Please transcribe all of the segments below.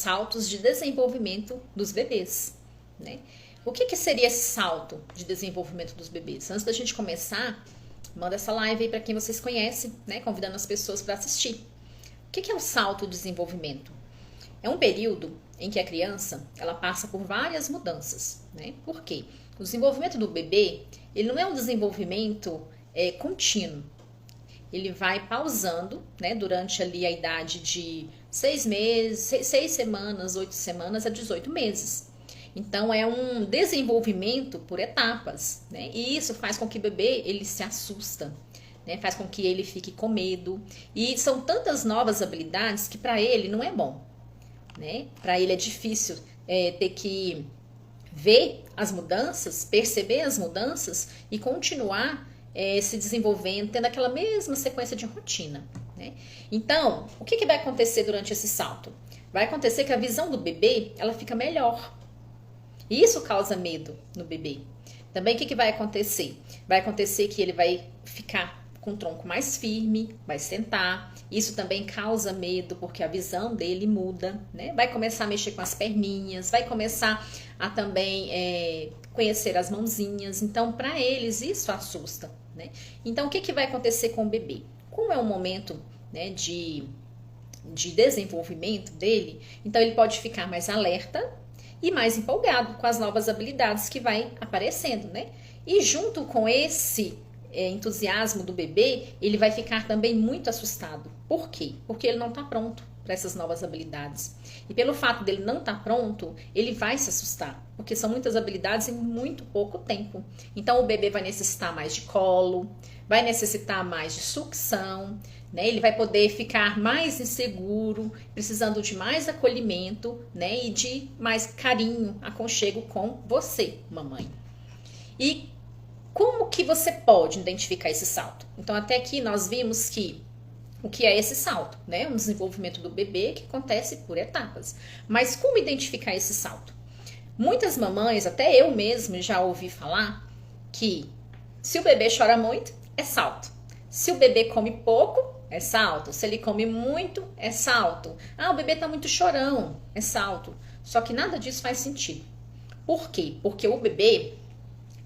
saltos de desenvolvimento dos bebês, né? O que seria esse salto de desenvolvimento dos bebês? Antes da gente começar, manda essa live aí para quem vocês conhecem, né? Convidando as pessoas para assistir. O que é o salto de desenvolvimento? É um período em que a criança ela passa por várias mudanças, né? Por quê? O desenvolvimento do bebê, ele não é um desenvolvimento contínuo. Ele vai pausando, né? Durante ali a idade de 6 meses, 6 semanas, 8 semanas a 18 meses. Então é um desenvolvimento por etapas, né? E isso faz com que o bebê ele se assusta, né? Faz com que ele fique com medo. E são tantas novas habilidades que para ele não é bom, né? Para ele é difícil ter que ver as mudanças, perceber as mudanças e continuar se desenvolvendo, tendo aquela mesma sequência de rotina, né? Então, o que vai acontecer durante esse salto? Vai acontecer que a visão do bebê ela fica melhor. E isso causa medo no bebê. Também o que vai acontecer? Vai acontecer que ele vai ficar com o tronco mais firme, vai sentar. Isso também causa medo, porque a visão dele muda, né? Vai começar a mexer com as perninhas, vai começar a também conhecer as mãozinhas. Então, para eles, isso assusta, né? Então, o que vai acontecer com o bebê? Como é um momento, né, de desenvolvimento dele, então ele pode ficar mais alerta e mais empolgado com as novas habilidades que vai aparecendo, né? E junto com esse entusiasmo do bebê, ele vai ficar também muito assustado. Por quê? Porque ele não está pronto para essas novas habilidades. E pelo fato dele não estar pronto, ele vai se assustar, porque são muitas habilidades em muito pouco tempo. Então o bebê vai necessitar mais de colo, vai necessitar mais de sucção, né? Ele vai poder ficar mais inseguro, precisando de mais acolhimento, né? E de mais carinho, aconchego com você, mamãe. E como que você pode identificar esse salto? Então, até aqui nós vimos que o que é esse salto, né? Um desenvolvimento do bebê que acontece por etapas. Mas como identificar esse salto? Muitas mamães, até eu mesmo já ouvi falar que se o bebê chora muito, é salto. Se o bebê come pouco, é salto. Se ele come muito, é salto. Ah, o bebê tá muito chorão, é salto. Só que nada disso faz sentido. Por quê? Porque o bebê,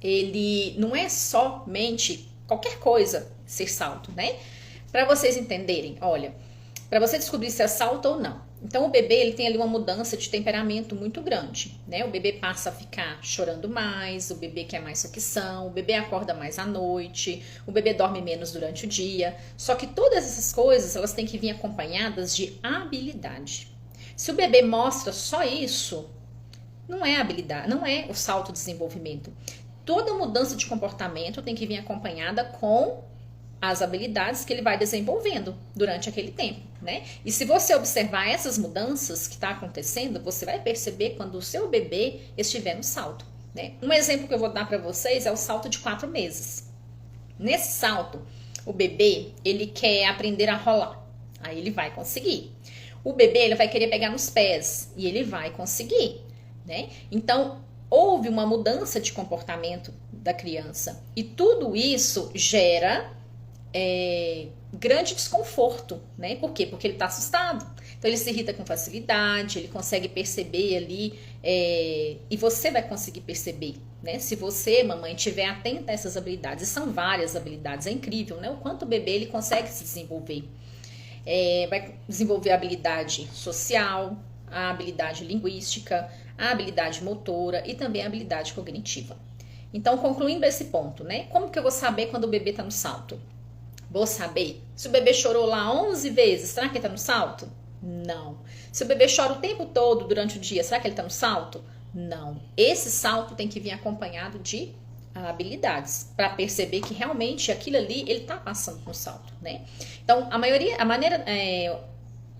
ele não é somente qualquer coisa ser salto, né? Para vocês entenderem, olha, para você descobrir se é salto ou não. Então o bebê ele tem ali uma mudança de temperamento muito grande, né? O bebê passa a ficar chorando mais, o bebê quer mais sucção, o bebê acorda mais à noite, o bebê dorme menos durante o dia. Só que todas essas coisas elas têm que vir acompanhadas de habilidade. Se o bebê mostra só isso, não é habilidade, não é o salto de desenvolvimento. Toda mudança de comportamento tem que vir acompanhada com as habilidades que ele vai desenvolvendo durante aquele tempo, né? E se você observar essas mudanças que está acontecendo, você vai perceber quando o seu bebê estiver no salto, né? Um exemplo que eu vou dar para vocês é o salto de 4 meses. Nesse salto, o bebê, ele quer aprender a rolar. Aí ele vai conseguir. O bebê, ele vai querer pegar nos pés e ele vai conseguir, né? Então, houve uma mudança de comportamento da criança e tudo isso gera grande desconforto, né? Por quê? Porque ele está assustado. Então ele se irrita com facilidade, ele consegue perceber ali e você vai conseguir perceber, né? Se você, mamãe, estiver atenta a essas habilidades, e são várias habilidades, é incrível, né? O quanto o bebê ele consegue se desenvolver. Vai desenvolver a habilidade social, a habilidade linguística, a habilidade motora e também a habilidade cognitiva. Então, concluindo esse ponto, né? Como que eu vou saber quando o bebê está no salto? Vou saber se o bebê chorou lá 11 vezes, será que ele está no salto? Não. Se o bebê chora o tempo todo durante o dia, será que ele está no salto? Não. Esse salto tem que vir acompanhado de habilidades para perceber que realmente aquilo ali ele está passando no salto, né? Então,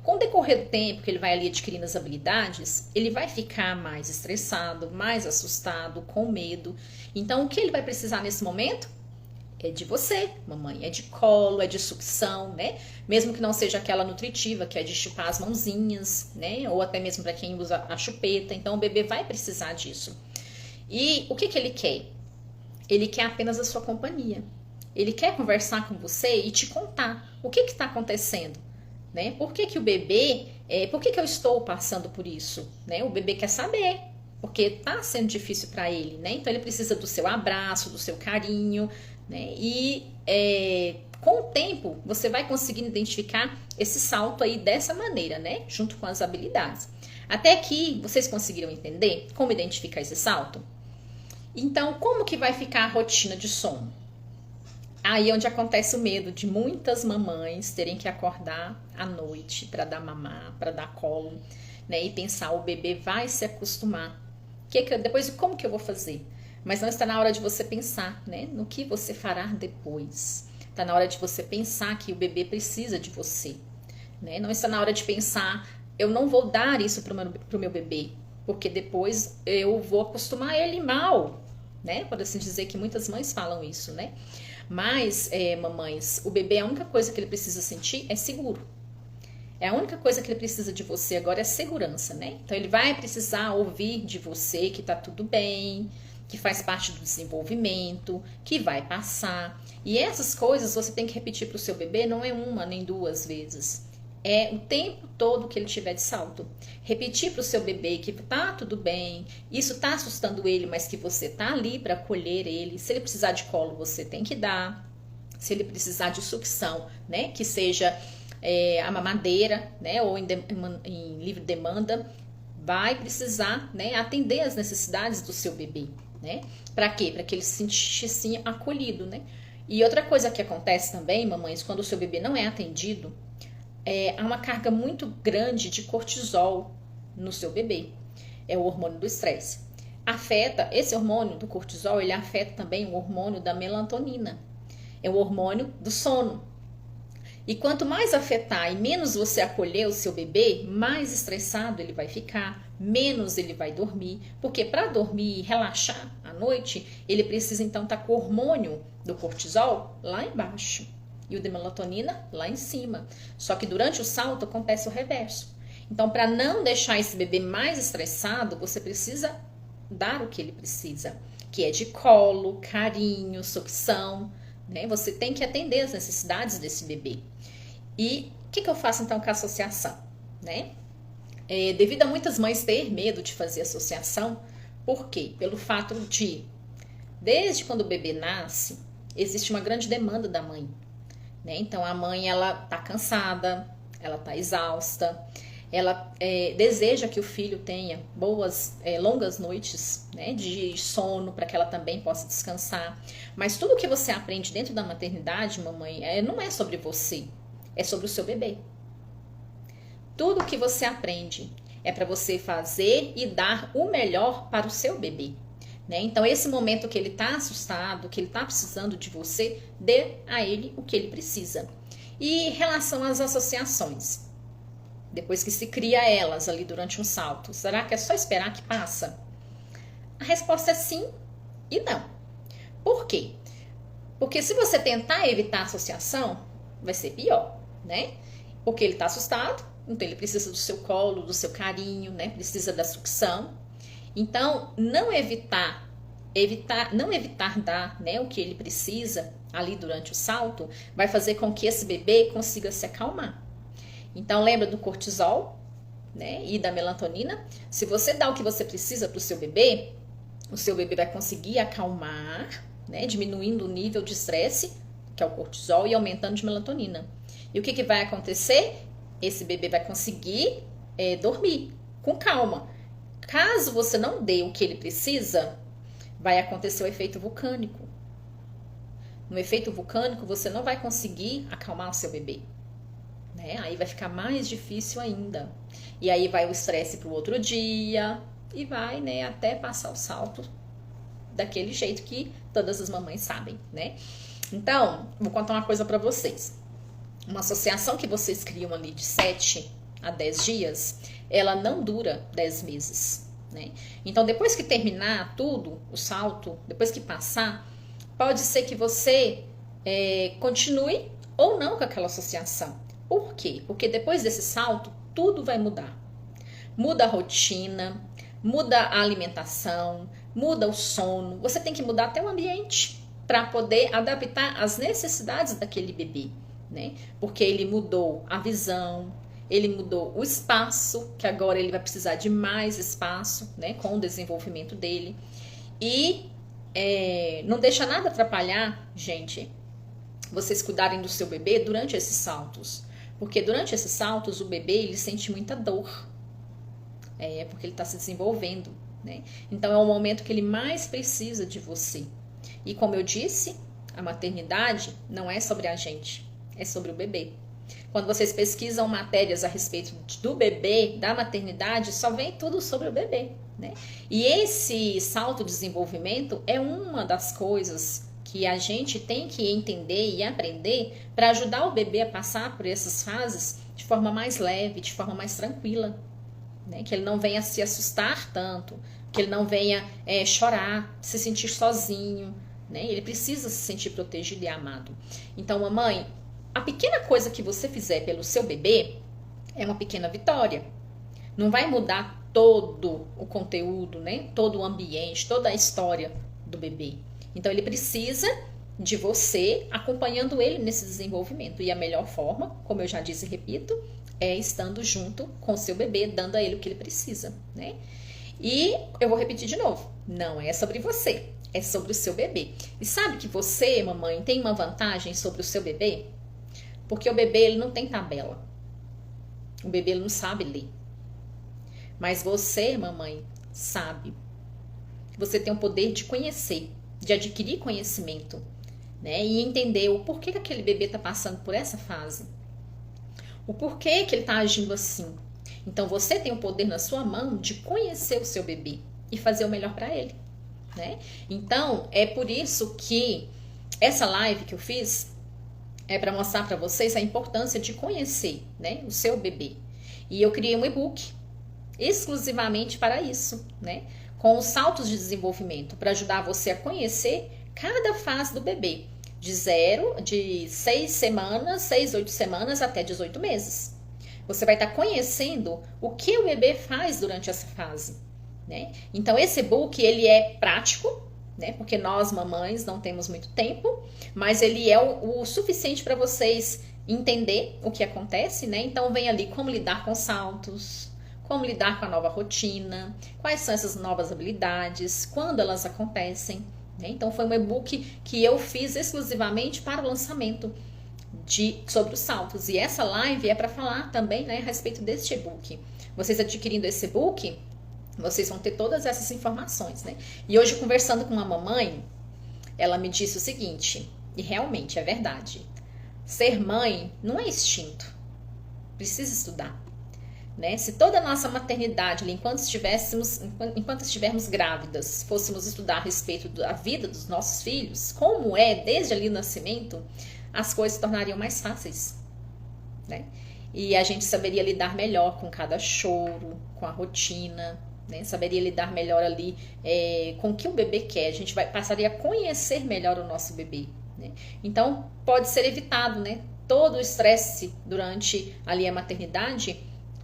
com o decorrer do tempo que ele vai ali adquirindo as habilidades, ele vai ficar mais estressado, mais assustado, com medo. Então, o que ele vai precisar nesse momento? É de você, mamãe, é de colo, é de sucção, né? Mesmo que não seja aquela nutritiva, que é de chupar as mãozinhas, né? Ou até mesmo para quem usa a chupeta. Então, o bebê vai precisar disso. E o que ele quer? Ele quer apenas a sua companhia. Ele quer conversar com você e te contar o que está acontecendo, né? Por que que o bebê, por que que eu estou passando por isso, né? O bebê quer saber, porque tá sendo difícil para ele, né? Então ele precisa do seu abraço, do seu carinho, né? E com o tempo você vai conseguindo identificar esse salto aí dessa maneira, né? Junto com as habilidades. Até aqui vocês conseguiram entender como identificar esse salto? Então, como que vai ficar a rotina de sono? Aí é onde acontece o medo de muitas mamães terem que acordar à noite para dar mamar, para dar colo, né? E pensar, o bebê vai se acostumar. Depois, como que eu vou fazer? Mas não está na hora de você pensar, né? No que você fará depois. Está na hora de você pensar que o bebê precisa de você, né? Não está na hora de pensar, eu não vou dar isso para o meu bebê, porque depois eu vou acostumar ele mal, né? Pode assim dizer que muitas mães falam isso, né? Mas, mamães, o bebê, a única coisa que ele precisa sentir é seguro. A única coisa que ele precisa de você agora é segurança, né? Então ele vai precisar ouvir de você que tá tudo bem, que faz parte do desenvolvimento, que vai passar. E essas coisas você tem que repetir para o seu bebê, não é uma nem duas vezes. É o tempo todo que ele tiver de salto. Repetir para o seu bebê que tá tudo bem, isso tá assustando ele, mas que você tá ali para acolher ele. Se ele precisar de colo, você tem que dar. Se ele precisar de sucção, né, que seja a mamadeira, né, ou em livre demanda, vai precisar, né, atender as necessidades do seu bebê, né? Para quê? Para que ele se sentisse acolhido, né? E outra coisa que acontece também, mamães, quando o seu bebê não é atendido, há uma carga muito grande de cortisol no seu bebê. É o hormônio do estresse. Esse hormônio do cortisol, ele afeta também o hormônio da melatonina. É o hormônio do sono. E quanto mais afetar e menos você acolher o seu bebê, mais estressado ele vai ficar, menos ele vai dormir. Porque para dormir e relaxar à noite, ele precisa então estar com o hormônio do cortisol lá embaixo e o de melatonina lá em cima. Só que durante o salto acontece o reverso. Então, para não deixar esse bebê mais estressado, você precisa dar o que ele precisa, que é de colo, carinho, sucção, né? Você tem que atender as necessidades desse bebê. E o que eu faço então com a associação, né? Devido a muitas mães ter medo de fazer associação, por quê? Pelo fato de, desde quando o bebê nasce, existe uma grande demanda da mãe, né? Então a mãe, ela tá cansada, ela tá exausta, ela deseja que o filho tenha boas, longas noites, né, de sono, para que ela também possa descansar. Mas tudo que você aprende dentro da maternidade, mamãe, não é sobre você, é sobre o seu bebê. Tudo que você aprende é para você fazer e dar o melhor para o seu bebê, né? Então esse momento que ele tá assustado, que ele tá precisando de você, dê a ele o que ele precisa. E em relação às associações, depois que se cria elas ali durante um salto, será que é só esperar que passa? A resposta é sim e não. Por quê? Porque se você tentar evitar a associação, vai ser pior, né? Porque ele está assustado, então ele precisa do seu colo, do seu carinho, né? Precisa da sucção. Então, não evitar dar, né, o que ele precisa ali durante o salto, vai fazer com que esse bebê consiga se acalmar. Então, lembra do cortisol, né, e da melatonina? Se você dá o que você precisa para o seu bebê vai conseguir acalmar, né, diminuindo o nível de estresse, que é o cortisol, e aumentando de melatonina. E o que vai acontecer? Esse bebê vai conseguir dormir com calma. Caso você não dê o que ele precisa, vai acontecer o efeito vulcânico. No efeito vulcânico, você não vai conseguir acalmar o seu bebê, né? Aí vai ficar mais difícil ainda. E aí vai o estresse para o outro dia e vai, né, até passar o salto daquele jeito que todas as mamães sabem, né? Então, vou contar uma coisa para vocês. Uma associação que vocês criam ali de 7 a 10 dias, ela não dura 10 meses, né? Então, depois que terminar tudo, o salto, depois que passar, pode ser que você continue ou não com aquela associação. Por quê? Porque depois desse salto, tudo vai mudar. Muda a rotina, muda a alimentação, muda o sono. Você tem que mudar até o ambiente para poder adaptar às necessidades daquele bebê, né? Porque ele mudou a visão, ele mudou o espaço, que agora ele vai precisar de mais espaço, né? Com o desenvolvimento dele. E não deixa nada atrapalhar, gente, vocês cuidarem do seu bebê durante esses saltos. Porque durante esses saltos, o bebê, ele sente muita dor. Porque ele está se desenvolvendo, né? Então, é o momento que ele mais precisa de você. E como eu disse, a maternidade não é sobre a gente, é sobre o bebê. Quando vocês pesquisam matérias a respeito do bebê, da maternidade, só vem tudo sobre o bebê, né? E esse salto de desenvolvimento é uma das coisas que a gente tem que entender e aprender para ajudar o bebê a passar por essas fases de forma mais leve, de forma mais tranquila, né? Que ele não venha se assustar tanto, que ele não venha chorar, se sentir sozinho, né? Ele precisa se sentir protegido e amado. Então, mamãe, a pequena coisa que você fizer pelo seu bebê é uma pequena vitória. Não vai mudar todo o conteúdo, né? Todo o ambiente, toda a história do bebê. Então, ele precisa de você acompanhando ele nesse desenvolvimento. E a melhor forma, como eu já disse e repito, é estando junto com o seu bebê, dando a ele o que ele precisa, né? E eu vou repetir de novo, não é sobre você, é sobre o seu bebê. E sabe que você, mamãe, tem uma vantagem sobre o seu bebê? Porque o bebê, ele não tem tabela. O bebê, ele não sabe ler. Mas você, mamãe, sabe. Você tem o poder de conhecer, de adquirir conhecimento, né? E entender o porquê que aquele bebê está passando por essa fase. O porquê que ele está agindo assim. Então, você tem o poder na sua mão de conhecer o seu bebê e fazer o melhor para ele, né? Então, é por isso que essa live que eu fiz é para mostrar para vocês a importância de conhecer, né, o seu bebê. E eu criei um e-book exclusivamente para isso, né? Com os saltos de desenvolvimento, para ajudar você a conhecer cada fase do bebê. De 6 semanas, 6, 8 semanas até 18 meses. Você vai estar conhecendo o que o bebê faz durante essa fase, né? Então, esse e-book, ele é prático, né? Porque nós, mamães, não temos muito tempo, mas ele é o suficiente para vocês entender o que acontece, né? Então, vem ali como lidar com saltos, como lidar com a nova rotina, quais são essas novas habilidades, quando elas acontecem, né? Então, foi um e-book que eu fiz exclusivamente para o lançamento sobre os saltos. E essa live é para falar também, né, a respeito deste e-book. Vocês adquirindo esse e-book, vocês vão ter todas essas informações, né? E hoje, conversando com uma mamãe, ela me disse o seguinte, e realmente é verdade. Ser mãe não é instinto. Precisa estudar, né? Se toda a nossa maternidade, enquanto estivermos grávidas, fôssemos estudar a respeito da vida dos nossos filhos, como é desde ali o nascimento, as coisas se tornariam mais fáceis, né? E a gente saberia lidar melhor com cada choro, com a rotina, né? Saberia lidar melhor ali com o que o bebê quer. A gente passaria a conhecer melhor o nosso bebê, né? Então, pode ser evitado, né? Todo o estresse durante ali a maternidade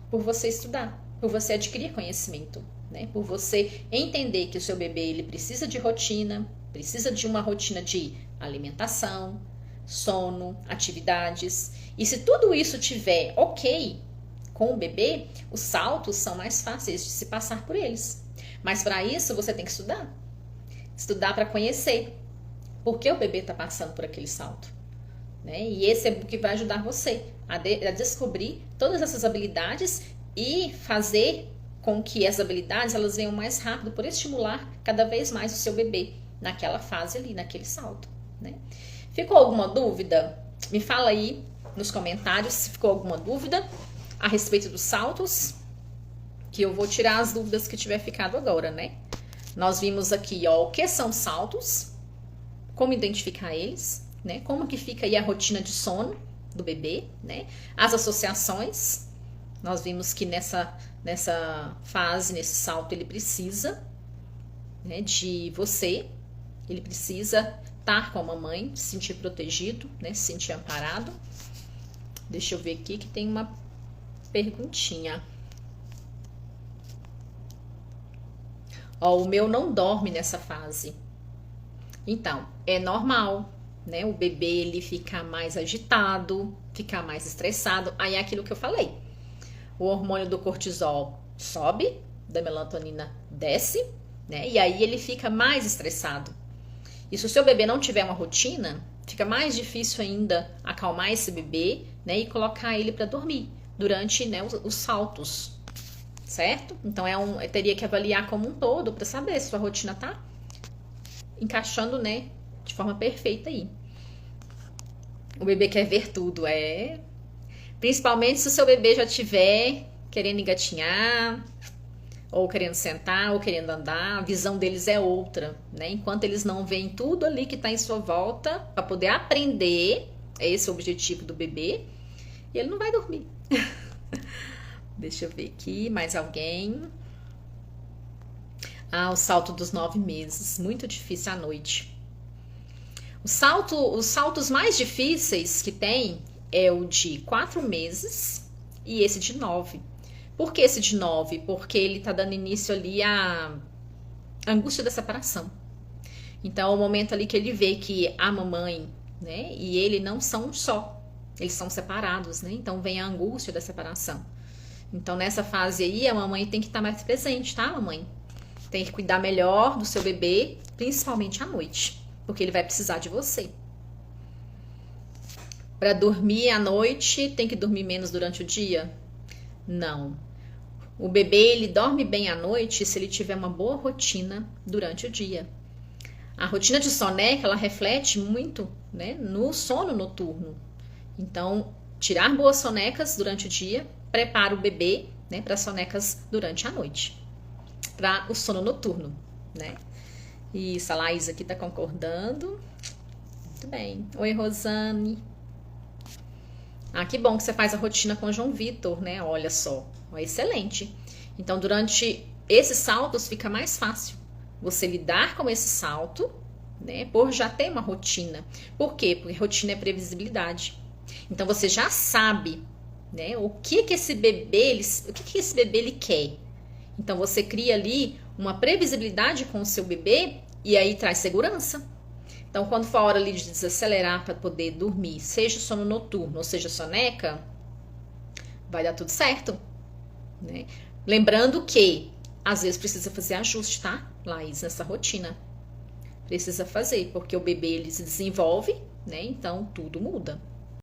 por você estudar, por você adquirir conhecimento, né? Por você entender que o seu bebê ele precisa de rotina, precisa de uma rotina de alimentação, sono, atividades. E se tudo isso tiver ok com o bebê, os saltos são mais fáceis de se passar por eles. Mas para isso você tem que estudar. Estudar para conhecer por que o bebê está passando por aquele salto, né? E esse e-book vai ajudar você a descobrir todas essas habilidades e fazer com que as habilidades elas venham mais rápido por estimular cada vez mais o seu bebê naquela fase ali, naquele salto, né? Ficou alguma dúvida? Me fala aí nos comentários se ficou alguma dúvida a respeito dos saltos, que eu vou tirar as dúvidas que tiver ficado agora, né? Nós vimos aqui, ó, o que são saltos, como identificar eles, né? Como que fica aí a rotina de sono do bebê, né? As associações, nós vimos que nessa fase, nesse salto, ele precisa, né, de você, ele precisa estar com a mamãe, se sentir protegido, né, se sentir amparado. Deixa eu ver aqui que tem uma perguntinha. Ó, o meu não dorme nessa fase. Então, é normal, né? O bebê ele fica mais agitado, fica mais estressado. Aí é aquilo que eu falei. O hormônio do cortisol sobe, da melatonina desce, né? E aí ele fica mais estressado. E se o seu bebê não tiver uma rotina, fica mais difícil ainda acalmar esse bebê, né? E colocar ele para dormir durante, né, os saltos, certo? Então eu teria que avaliar como um todo para saber se sua rotina tá encaixando, né, de forma perfeita aí. O bebê quer ver tudo, principalmente se o seu bebê já tiver querendo engatinhar, ou querendo sentar, ou querendo andar, a visão deles é outra, né? Enquanto eles não veem tudo ali que tá em sua volta, para poder aprender, esse é o objetivo do bebê, e ele não vai dormir. Deixa eu ver aqui, mais alguém. O salto dos 9 meses, muito difícil à noite. Os saltos mais difíceis que tem é o de 4 meses e esse de 9. Por que esse de 9? Porque ele tá dando início ali à angústia da separação. Então, é o momento ali que ele vê que a mamãe, né, e ele não são um só. Eles são separados, né? Então, vem a angústia da separação. Então, nessa fase aí, a mamãe tem que estar mais presente, tá, mamãe? Tem que cuidar melhor do seu bebê, principalmente à noite, porque ele vai precisar de você. Para dormir à noite, tem que dormir menos durante o dia? Não. O bebê, ele dorme bem à noite se ele tiver uma boa rotina durante o dia. A rotina de soneca, ela reflete muito, né, no sono noturno. Então, tirar boas sonecas durante o dia prepara o bebê, né, para sonecas durante a noite, para o sono noturno, né? Isso, a Laís aqui tá concordando. Muito bem. Oi, Rosane. Que bom que você faz a rotina com o João Vitor, né? Olha só, excelente. Então, durante esses saltos fica mais fácil você lidar com esse salto, né? Por já ter uma rotina. Por quê? Porque rotina é previsibilidade. Então, você já sabe, né? O que esse bebê ele quer. Então, você cria ali uma previsibilidade com o seu bebê e aí traz segurança. Então, quando for a hora ali de desacelerar para poder dormir, seja sono noturno ou seja soneca, vai dar tudo certo, né? Lembrando que, às vezes, precisa fazer ajuste, tá, Laís, nessa rotina. Precisa fazer, porque o bebê ele se desenvolve, né? Então, tudo muda.